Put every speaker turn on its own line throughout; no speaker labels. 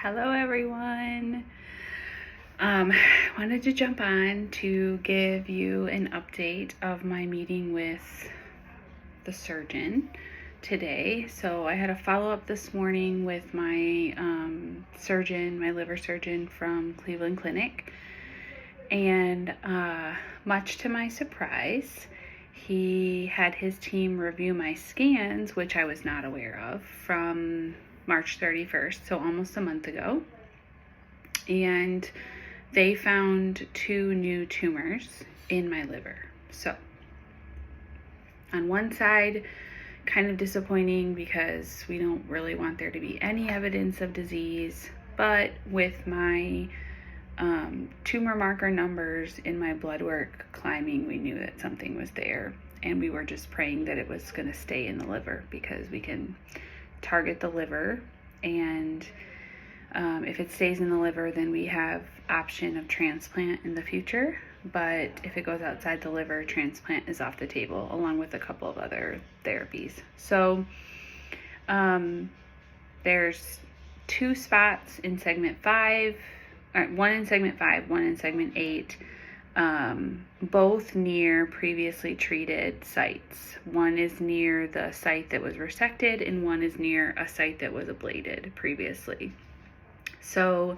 Hello everyone. Wanted to jump on to give you an update of my meeting with the surgeon today. So I had a follow-up this morning with my surgeon, my liver surgeon from Cleveland Clinic, and much to my surprise, he had his team review my scans, which I was not aware of, from March 31st, so almost a month ago. And they found 2 new tumors in my liver. So on one side, kind of disappointing because we don't really want there to be any evidence of disease, but with my tumor marker numbers in my blood work climbing, we knew that something was there, and we were just praying that it was going to stay in the liver, because we can target the liver, and if it stays in the liver, then we have option of transplant in the future. But if it goes outside the liver, transplant is off the table, along with a couple of other therapies. So there's 2 spots in segment 5, or 1 in segment 5, 1 in segment 8, both near previously treated sites. One is near the site that was resected, and one is near a site that was ablated previously. So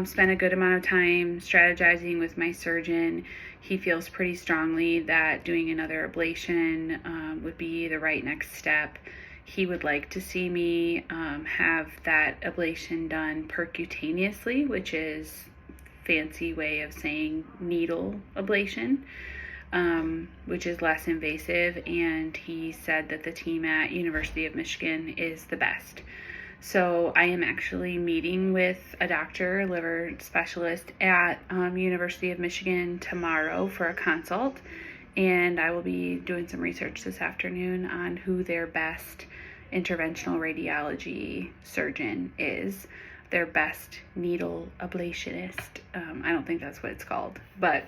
spent a good amount of time strategizing with my surgeon. He feels pretty strongly that doing another ablation would be the right next step. He would like to see me have that ablation done percutaneously, which is fancy way of saying needle ablation, which is less invasive, and he said that the team at University of Michigan is the best. So I am actually meeting with a doctor, liver specialist at University of Michigan tomorrow for a consult, and I will be doing some research this afternoon on who their best interventional radiology surgeon is, their best needle ablationist. I don't think that's what it's called, but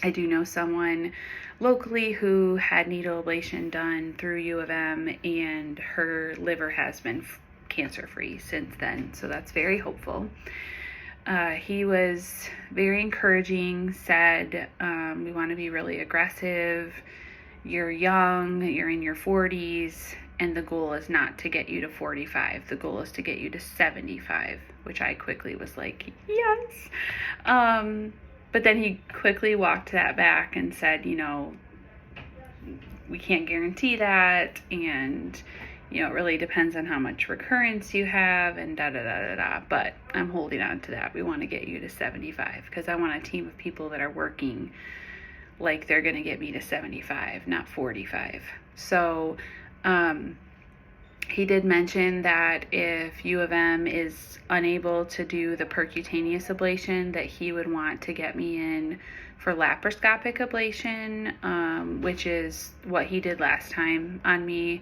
I do know someone locally who had needle ablation done through U of M, and her liver has been cancer-free since then, so that's very hopeful. He was very encouraging, said, we want to be really aggressive, you're young, you're in your 40s, and the goal is not to get you to 45, the goal is to get you to 75, which I quickly was like, yes. But then he quickly walked that back and said, we can't guarantee that, and it really depends on how much recurrence you have, and da-da-da-da-da. But I'm holding on to that. We want to get you to 75, because I want a team of people that are working like they're going to get me to 75, not 45. So he did mention that if U of M is unable to do the percutaneous ablation, that he would want to get me in for laparoscopic ablation, which is what he did last time on me.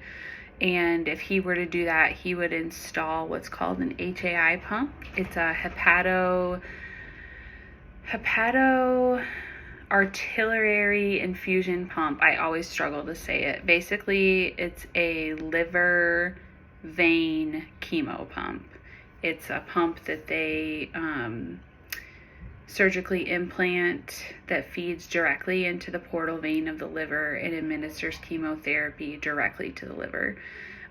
And if he were to do that, he would install what's called an HAI pump. It's a hepatoartillary infusion pump. I always struggle to say it. Basically, it's a liver vein chemo pump. It's a pump that they surgically implant that feeds directly into the portal vein of the liver and administers chemotherapy directly to the liver.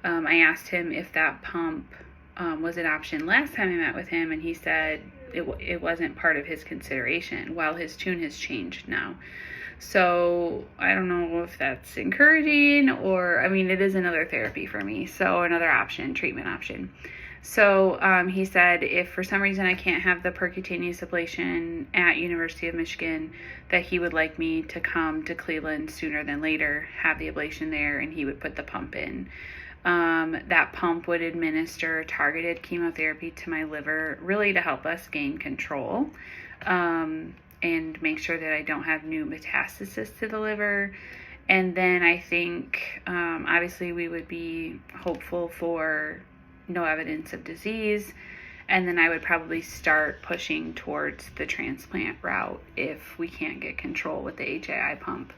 I asked him if that pump was an option last time I met with him, and he said it wasn't part of his consideration. Well, his tune has changed now. So I don't know if that's encouraging, or, it is another therapy for me, so another option, treatment option. So he said if for some reason I can't have the percutaneous ablation at University of Michigan, that he would like me to come to Cleveland sooner than later, have the ablation there, and he would put the pump in. That pump would administer targeted chemotherapy to my liver, really to help us gain control and make sure that I don't have new metastasis to the liver. And then I think obviously we would be hopeful for no evidence of disease, and then I would probably start pushing towards the transplant route if we can't get control with the HAI pump.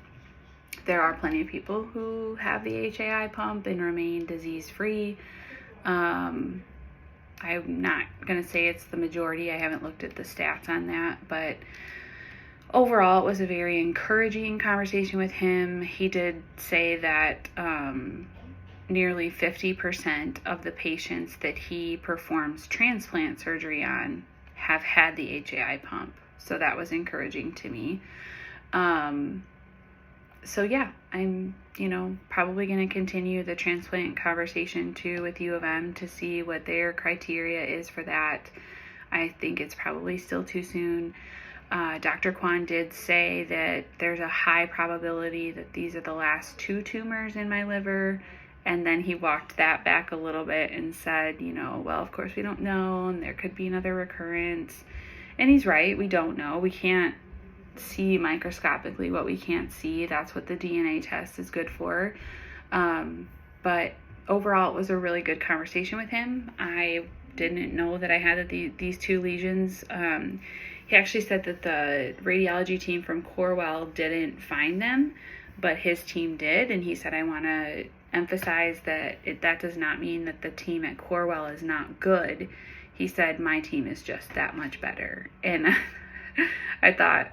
There are plenty of people who have the HAI pump and remain disease-free. I'm not going to say it's the majority. I haven't looked at the stats on that, but overall, it was a very encouraging conversation with him. He did say that nearly 50% of the patients that he performs transplant surgery on have had the HAI pump. So that was encouraging to me. So yeah, I'm, probably going to continue the transplant conversation too with U of M to see what their criteria is for that. I think it's probably still too soon. Dr. Kwan did say that there's a high probability that these are the last 2 tumors in my liver. And then he walked that back a little bit and said, well, of course we don't know, and there could be another recurrence. And he's right, we don't know. We can't see microscopically what we can't see. That's what the DNA test is good for. But overall, it was a really good conversation with him. I didn't know that I had these 2 lesions. He actually said that the radiology team from Corewell didn't find them, but his team did. And he said, I want to emphasize that that does not mean that the team at Corewell is not good. He said, my team is just that much better. And I thought,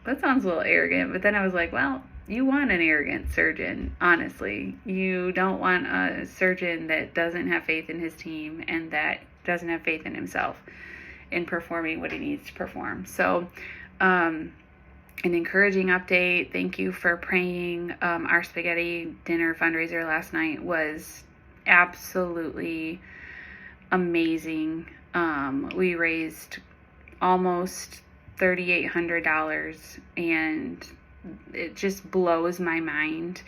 that sounds a little arrogant, but then I was like, well, you want an arrogant surgeon, honestly. You don't want a surgeon that doesn't have faith in his team and that doesn't have faith in himself in performing what he needs to perform. So, an encouraging update. Thank you for praying. Our spaghetti dinner fundraiser last night was absolutely amazing. We raised almost $3,800, and it just blows my mind.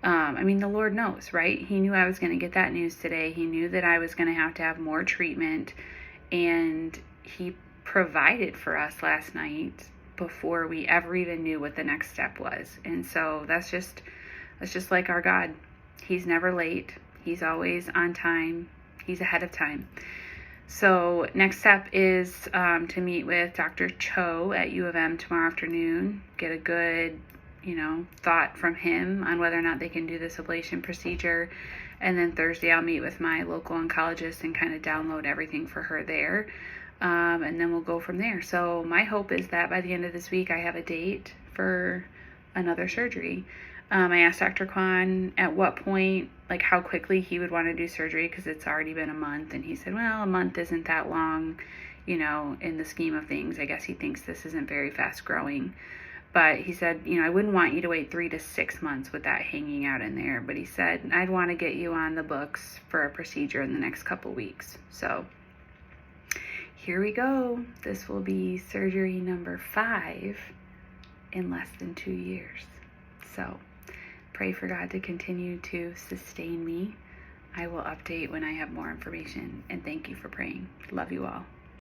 The Lord knows, right? He knew I was going to get that news today. He knew that I was going to have more treatment, and he provided for us last night before we ever even knew what the next step was. And so that's just like our God. He's never late. He's always on time. He's ahead of time. So next step is to meet with Dr. Cho at U of M tomorrow afternoon, get a good, thought from him on whether or not they can do this ablation procedure. And then Thursday I'll meet with my local oncologist and kind of download everything for her there. And then we'll go from there. So my hope is that by the end of this week I have a date for another surgery. I asked Dr. Kwan at what point, how quickly he would want to do surgery, because it's already been a month. And he said, well, a month isn't that long, in the scheme of things. I guess he thinks this isn't very fast growing. But he said, I wouldn't want you to wait 3 to 6 months with that hanging out in there. But he said, I'd want to get you on the books for a procedure in the next couple weeks. So here we go. This will be surgery number 5 in less than 2 years. So pray for God to continue to sustain me. I will update when I have more information, and thank you for praying. Love you all.